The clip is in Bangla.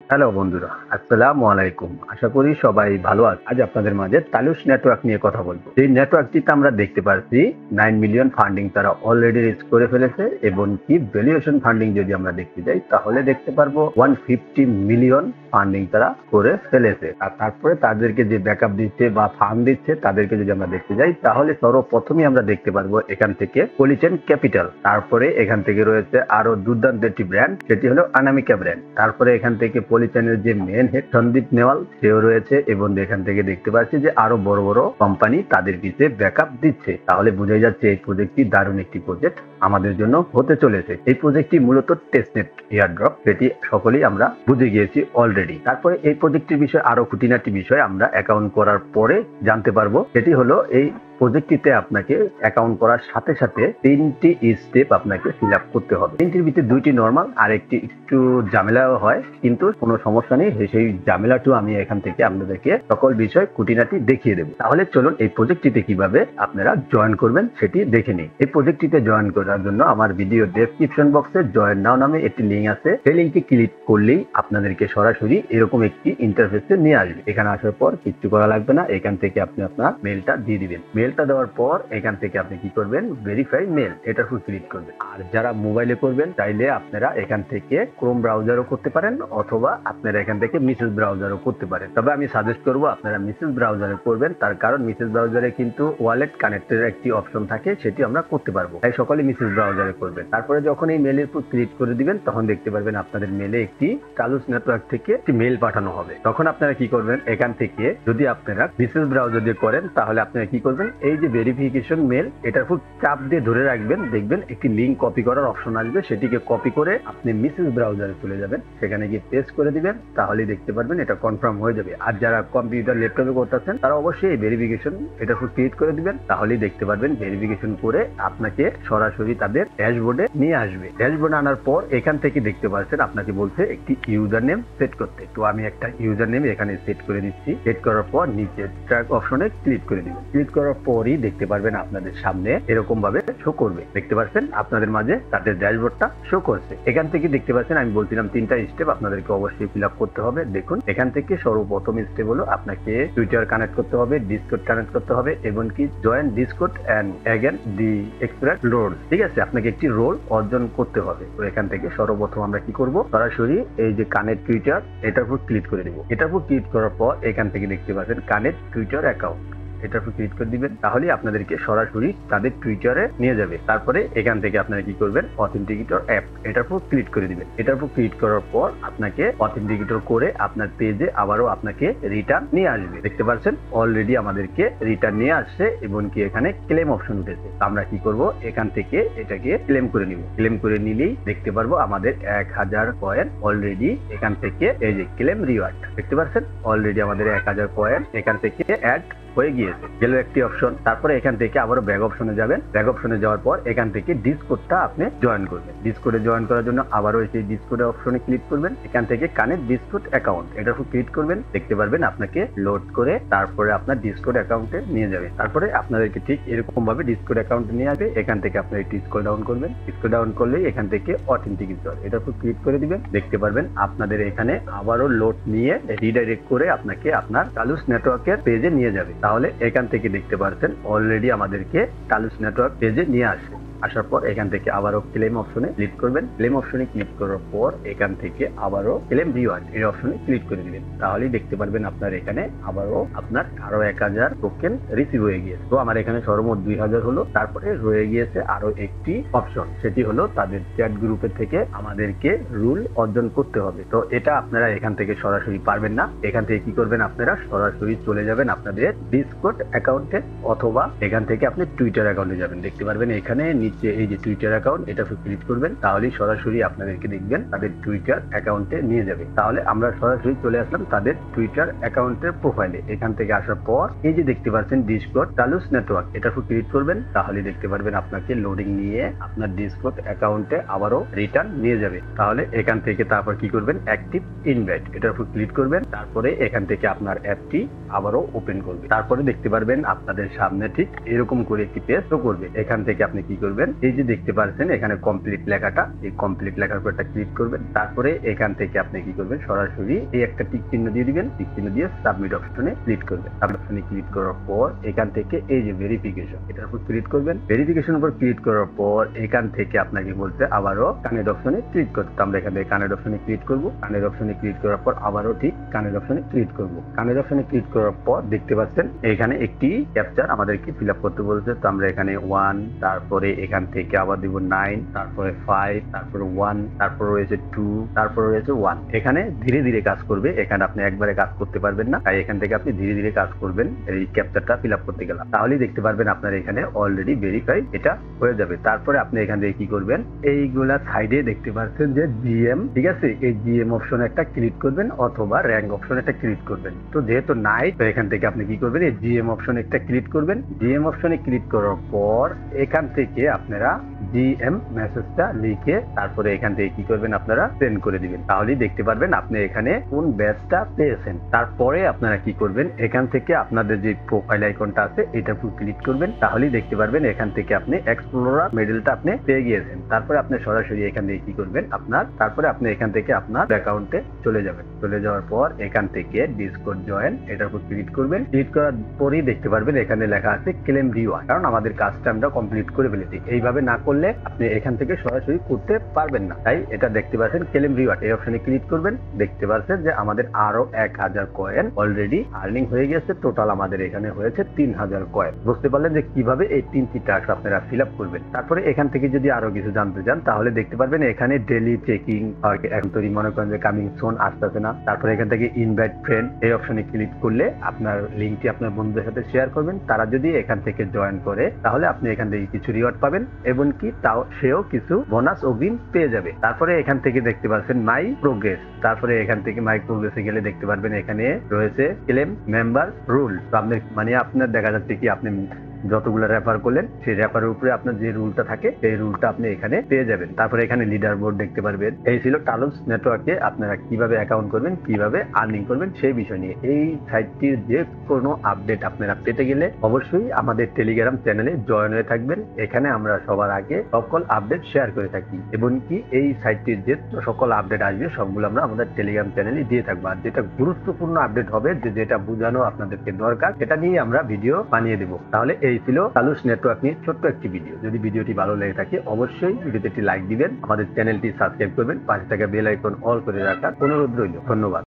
হ্যালো বন্ধুরা, আসসালামু আলাইকুম। আশা করি সবাই ভালো আছেন। আজ আপনাদের মাঝে তালুস নেটওয়ার্ক নিয়ে কথা বলব। এই নেটওয়ার্কটিতে আমরা দেখতে পাচ্ছি 9 মিলিয়ন ফান্ডিং তারা অলরেডি রিচ করে ফেলেছে এবং কি ভ্যালুয়েশন ফান্ডিং যদি আমরা দেখতে যাই তাহলে দেখতে পারবো 150 মিলিয়ন ফান্ডিং তারা করে ফেলেছে। আর তারপরে তাদেরকে যে ব্যাকআপ দিচ্ছে বা ফান্ড দিচ্ছে তাদেরকে যদি আমরা দেখতে যাই তাহলে সর্বপ্রথমই আমরা দেখতে পারবো এখান থেকে পলিচেন ক্যাপিটাল। তারপরে এখান থেকে রয়েছে আরো দুর্দান্ত একটি ব্র্যান্ড, সেটি হলো অনামিকা ব্র্যান্ড। তারপরে এখান থেকে পলিচেনের যে মেন হেড সন্দীপ নেওয়াল সেও রয়েছে এবং এখান থেকে দেখতে পাচ্ছি যে আরো বড় বড় কোম্পানি তাদের পিছে ব্যাকআপ দিচ্ছে। তাহলে বোঝাই যাচ্ছে এই প্রজেক্টটি দারুণ একটি প্রজেক্ট আমাদের জন্য হতে চলেছে। এই প্রজেক্টটি মূলত টেস্টনেট এয়ারড্রপ, সেটি সকলেই আমরা বুঝে গিয়েছি অলরেডি। তারপরে এই প্রজেক্টের বিষয়ে আরো খুঁটিনাটি বিষয় আমরা অ্যাকাউন্ট করার পরে জানতে পারবো। সেটি হলো এই প্রজেক্টটিতে আপনাকে অ্যাকাউন্ট করার সাথে সাথে 3টি স্টেপ আপনাকে ফিল আপ করতে হবে। 3টির ভিতরে 2টি নর্মাল আর একটি একটু ঝামেলাও হয়, কিন্তু কোনো সমস্যা নেই। সেই ঝামেলাটু আমি এখান থেকে আপনাদেরকে সকল বিষয় খুঁটিনাটি দেখিয়ে দেবো। তাহলে চলুন এই প্রজেক্টটিতে কিভাবে আপনারা জয়েন করবেন সেটি দেখে নিই। এই প্রজেক্টটিতে জয়েন করার জন্য আমার ভিডিও ডেসক্রিপশন বক্সে জয়েন নাও নামে একটি লিঙ্ক আছে। সেই লিঙ্কে ক্লিক করলেই আপনাদেরকে সরাসরি এরকম একটি ইন্টারফেসে নিয়ে আসবে। এখানে আসার পর কিচ্ছু করা লাগবে না, এখান থেকে আপনি আপনার মেলটা দিয়ে দিবেন। মেলটা দেওয়ার পর এখান থেকে আপনি কি করবেন, ভেরিফাই মেল, এটার উপর ক্লিক করবেন। আর যারা মোবাইলে করবেন চাইলে আপনারা এখান থেকে ক্রোম ব্রাউজারও করতে পারেন অথবা আপনারা এখান থেকে মিসেস ব্রাউজারও করতে পারেন। তবে আমি সাজেস্ট করবো আপনারা মিসেস ব্রাউজারে করবেন, তার কারণ মিসেস ব্রাউজারে কিন্তু ওয়ালেট কানেক্টের একটি অপশন থাকে, সেটি আমরা করতে পারবো। তাই সকলে মিসেস ব্রাউজারে করবেন। তারপরে যখন এই মেলের উপর ক্লিক করে দিবেন তখন দেখতে পারবেন আপনাদের মেলে একটি তালুস নেটওয়ার্ক থেকে একটি মেল পাঠানো হবে। তখন আপনারা কি করবেন, এখান থেকে যদি আপনারা মিসেস ব্রাউজার দিয়ে করেন তাহলে আপনারা কি করবেন, এই যে ভেরিফিকেশন মেল এটার উপর চাপ দিয়ে ধরে রাখবেন, দেখবেন একটি লিঙ্ক কপি করার অপশন আসবে। সেটিকে কপি করে আপনি মিসেস ব্রাউজারে চলে যাবেন, সেখানে গিয়ে পেস্ট করে দিবেন, তাহলেই দেখতে পারবেন এটা কনফার্ম হয়ে যাবে। আর যারা কম্পিউটার ল্যাপটপে করতেছেন তারা অবশ্যই এই ভেরিফিকেশন এটার উপর ক্লিক করে দিবেন, তাহলেই দেখতে পারবেন ভেরিফিকেশন করে আপনাকে সরাসরি তাদের ড্যাশবোর্ডে নিয়ে আসবে। ড্যাশবোর্ডে আনার পর এখান থেকে দেখতে পাচ্ছেন আপনাকে বলছে একটি ইউজার নেম সেট করতে। তো আমি একটা ইউজার নেম এখানে সেট করে দিচ্ছি। সেট করার পর নিচে ট্র্যাক অপশনে ক্লিক করে দিবেন। ক্লিক করার পরই দেখতে পারবেন আপনাদের সামনে এরকম ভাবে শো করবে। দেখতে পাচ্ছেন আপনাদের মাঝে তাদের ড্যাশবোর্ডটা শো করছে। এখান থেকে দেখতে পাচ্ছেন আমি বলছিলাম 3টা স্টেপ আপনাদেরকে অবশ্যই ফিল আপ করতে হবে। দেখুন এখান থেকে সর্বপ্রথম স্টেপ হলো আপনাকে টুইটার কানেক্ট করতে হবে, ডিসকর্ড কানেক্ট করতে হবে এবং কি join Discord and again the express role. ঠিক আছে, আপনাকে একটি রোল অর্জন করতে হবে। তো এখান থেকে সর্বপ্রথম আমরা কি করব, সরাসরি এই যে কানেক্ট টুইটার এটার উপর ক্লিক করে দেব। এটার উপর ক্লিক করার পর এখান থেকে দেখতে পাচ্ছেন কানেক্ট টুইটার অ্যাকাউন্ট, এটার উপর ক্লিক করে দিবেন, তাহলে আপনাদেরকে সরাসরি তাদের টুইটারে নিয়ে যাবে। তারপরে এখান থেকে আপনারা কি করবেন, অথেন্টিকেটর অ্যাপ এটার উপর ক্লিক করে দিবেন। এটার উপর ক্লিক করার পর আপনাকে অথেন্টিকেটর করে আপনার পেজে আবারও আপনাকে রিটার্ন নিয়ে আসবে। দেখতে পাচ্ছেন অলরেডি আমাদেরকে রিটার্ন নিয়ে আসছে এবং কি এখানে ক্লেম অপশন উঠেছে। আমরা কি করব, এখান থেকে এটাকে ক্লেম করে নিব। ক্লেম করে নিলেই দেখতে পারবো আমাদের 1000 কয়েন অলরেডি এখান থেকে এই যে ক্লেম রিওয়ার্ড, দেখতে পাচ্ছেন অলরেডি আমাদের 1000 কয়েন এখান থেকে অ্যাড হয়ে গিয়েছে। গেল একটি অপশন। তারপরে এখান থেকে আবারও ব্যাক অপশনে যাবেন। ব্যাক অপশনে যাওয়ার পর এখান থেকে ডিসকোডটা আপনি জয়েন করবেন। ডিসকোডে জয়েন করার জন্য আবারও এই ডিসকোড অপশনে ক্লিক করবেন। এখান থেকে কানেক্ট ডিসকোড অ্যাকাউন্ট এটার উপর ক্লিক করবেন। দেখতে পারবেন আপনাকে লোড করে তারপরে আপনার ডিসকোড অ্যাকাউন্টে নিয়ে যাবে। তারপরে আপনাদেরকে ঠিক এরকম ভাবে ডিসকোড অ্যাকাউন্টে নিয়ে আসবে। এখান থেকে আপনি একটু স্ক্রল ডাউন করবেন। স্ক্রল ডাউন করলেই এখান থেকে অথেন্টিকেটর এটার উপর ক্লিক করে দিবেন। দেখতে পারবেন আপনাদের এখানে আবারও লোড নিয়ে রিডাইরেক্ট করে আপনাকে আপনার তালুস নেটওয়ার্কের পেজে নিয়ে যাবে। তাহলে এখান থেকে দেখতে পাচ্ছেন অলরেডি আমাদেরকে তালুস নেটওয়ার্ক পেজে নিয়ে আসে। আসার পর এখান থেকে আবারও ক্লেম অপশনে ক্লিক করবেন। ক্লেম অপশনে ক্লিক করার পর এখান থেকে আবারও ক্লেম রিওয়ার্ড এই অপশনে ক্লিক করে দিবেন। তাহলেই দেখতে পারবেন আপনার এখানে আবারও আপনার আরো 1000 টোকেন রিসিভ হয়ে গিয়েছে। তো আমার এখানে সর্বমোট 2000 হলো। তারপরে রয়ে গিয়েছে আরো একটি অপশন, সেটি হলো তাদের চ্যাট গ্রুপের থেকে আমাদেরকে রুল অর্জন করতে হবে। তো এটা আপনারা এখান থেকে সরাসরি পারবেন না। এখান থেকে কি করবেন, আপনারা সরাসরি চলে যাবেন আপনাদের ডিসকর্ড অ্যাকাউন্টে অথবা এখান থেকে আপনি টুইটার অ্যাকাউন্টে যাবেন। দেখতে পারবেন এখানে নিচে এই যে টুইটার অ্যাকাউন্ট এটা ক্লিক করবেন, তাহলেই সরাসরি আপনাদেরকে দেখবেন তাদের টুইটার অ্যাকাউন্টে নিয়ে যাবে। তাহলে আমরা সরাসরি চলে আসলাম তাদের টুইটার অ্যাকাউন্টের প্রোফাইলে। এখান থেকে আসার পর এই যে দেখতে পাচ্ছেন ডিসকর্ড তালুস নেটওয়ার্ক এটা ক্লিক করবেন, তাহলে দেখতে পারবেন আপনাকে লোডিং নিয়ে আপনার ডিসকর্ড অ্যাকাউন্টে আবারও রিটার্ন নিয়ে যাবে। তাহলে এখান থেকে তারপর কি করবেন, অ্যাক্টিভ ইনভাইট এটার উপর ক্লিক করবেন। তারপরে এখান থেকে আপনার অ্যাপটি আবারও ওপেন করবে। তারপরে দেখতে পারবেন আপনাদের সামনে ঠিক এরকম করে একটি পেজ শো করবে। এখান থেকে আপনি কি করবেন, করবেন, এই যে দেখতে পাচ্ছেন এখানে কমপ্লিট লেখাটা, এই কমপ্লিট লেখার উপর একটা ক্লিক করবেন। তারপরে এখান থেকে আপনি কি করবেন, সরাসরি এই একটা টিক চিহ্ন দিয়ে দিবেন। টিক চিহ্ন দিয়ে সাবমিট অপশনে ক্লিক করবেন। সাবমিট অপশনে ক্লিক করার পর এখান থেকে এই যে ভেরিফিকেশন, এটার উপর ক্লিক করবেন। ভেরিফিকেশন উপর ক্লিক করার পর এখান থেকে আপনাকে বলতে আবারও কানেক্ট অপশনে ক্লিক করতে। আমরা এখান থেকে কানেক্ট অপশনে ক্লিক করব। কানেক্ট অপশনে ক্লিক করার পর আবারও ঠিক কানেক্ট অপশনে ক্লিক করব। কানেক্ট অপশনে ক্লিক করার পর দেখতে পাচ্ছেন এখানে একটি ক্যাপচার আমাদেরকে ফিল আপ করতে বলছে। তো আমরা এখানে 1, তারপরে এখান থেকে আবার দিব 9, তারপরে 5, তারপরে 1, তারপর রয়েছে 2, তারপর রয়েছে 1। এখানে ধীরে ধীরে কাজ করবে, এখানে আপনি একবারে কাজ করতে পারবেন না, তাই এখান থেকে আপনি ধীরে ধীরে কাজ করবেন এই ক্যাপচারটা ফিল আপ করতে গেলাম। তাহলেই দেখতে পারবেন আপনার এখানে অলরেডি ভেরিফাই এটা হয়ে যাবে। তারপরে আপনি এখান থেকে কি করবেন, এইগুলা সাইডে দেখতে পাচ্ছেন যে জিএম, ঠিক আছে, এই জিএম অপশনে একটা ক্লিক করবেন অথবা র্যাঙ্ক অপশনে একটা ক্লিক করবেন। তো যেহেতু নাই, তো এখান থেকে আপনি কি করবেন, এই জিএম অপশনে একটা ক্লিক করবেন। জিএম অপশনে ক্লিক করার পর এখান থেকে আপনারা জিএম মেসেজটা লিখে তারপরে এখান থেকে কি করবেন, আপনারা সেন্ড করে দিবেন। তাহলেই দেখতে পারবেন আপনি এখানে কোন ব্যাচটা পেয়েছেন। তারপরে আপনারা কি করবেন, এখান থেকে আপনাদের যে প্রোফাইল আইকনটা আছে এটার উপর ক্লিক করবেন। তাহলেই দেখতে পারবেন এখান থেকে আপনি এক্সপ্লোরার মেডেলটা আপনি পেয়ে গিয়েছেন। তারপরে আপনি সরাসরি এখান থেকে কি করবেন, তারপরে আপনি এখান থেকে আপনার অ্যাকাউন্টে চলে যাবেন। চলে যাওয়ার পর এখান থেকে ডিসকর্ড জয়েন, এটার উপর ক্লিক করবেন। ক্লিক করার পরেই দেখতে পারবেন এখানে লেখা আছে ক্লেম রিওয়ার্ড, কারণ আমাদের কাজটা আমরা কমপ্লিট করে ফেলেছি। এইভাবে না করলে আপনি এখান থেকে সরাসরি করতে পারবেন না, তাই এটা দেখতে পাচ্ছেন ক্লেম রিওয়ার্ড, এই অপশনে ক্লিক করবেন। দেখতে পাচ্ছেন যে আমাদের আরো 1000 কয়েন অলরেডি আর্নিং হয়ে গেছে। টোটাল আমাদের এখানে হয়েছে 3000 কয়েন। বুঝতে পারলেন যে কিভাবে এই 3টি টাস্ক আপনারা ফিল আপ করবেন। তারপরে এখান থেকে যদি আরো কিছু জানতে চান তাহলে দেখতে পারবেন এখানে ডেইলি চেকিং, এখন তৈরি মনে করেন যে কামিং সোন আসতেছে না। তারপরে এখান থেকে ইনভাইট ফ্রেন্ড, এই অপশনে ক্লিক করলে আপনার লিঙ্কটি আপনার বন্ধুদের সাথে শেয়ার করবেন। তারা যদি এখান থেকে জয়েন করে তাহলে আপনি এখান থেকে কিছু রিওয়ার্ড পাবেন এবং কি তাও সেও কিছু বোনাস অগ্রিম পেয়ে যাবে। তারপরে এখান থেকে দেখতে পাচ্ছেন মাই প্রোগ্রেস, তারপরে এখান থেকে মাই প্রোগ্রেসে গেলে দেখতে পারবেন এখানে রয়েছে ক্লেম মেম্বার রুল। তো আপনি মানে আপনার দেখা যাচ্ছে কি আপনি যতগুলো রেফার করলেন সেই রেফারের উপরে আপনার যে রুলটা থাকে সেই রুলটা আপনি এখানে পেয়ে যাবেন। তারপরে এখানে লিডার বোর্ড দেখতে পারবেন। এই ছিল টালোস নেটওয়ার্কে আপনারা কিভাবে অ্যাকাউন্ট করবেন, কিভাবে আর্নিং করবেন সেই বিষয় নিয়ে। এই সাইটটির যে কোনো আপডেট আপনারা পেতে গেলে অবশ্যই আমাদের টেলিগ্রাম চ্যানেলে জয়েন হয়ে থাকবেন। এখানে আমরা সবার আগে সকল আপডেট শেয়ার করে থাকি এবং কি এই সাইটটির যে সকল আপডেট আসবে সবগুলো আমরা আমাদের টেলিগ্রাম চ্যানেলে দিয়ে থাকবো। আর যেটা গুরুত্বপূর্ণ আপডেট হবে, যেটা বোঝানো আপনাদেরকে দরকার, সেটা নিয়ে আমরা ভিডিও বানিয়ে দেবো। তাহলে এই ছিল টালোস নেটওয়ার্ক নিয়ে ছোট্ট একটি ভিডিও। যদি ভিডিওটি ভালো লেগে থাকে অবশ্যই ভিডিওতে একটি লাইক দিবেন, আমাদের চ্যানেলটি সাবস্ক্রাইব করবেন, পাশে থাকা বেল আইকন অল করে রাখার অনুরোধ রইল। ধন্যবাদ।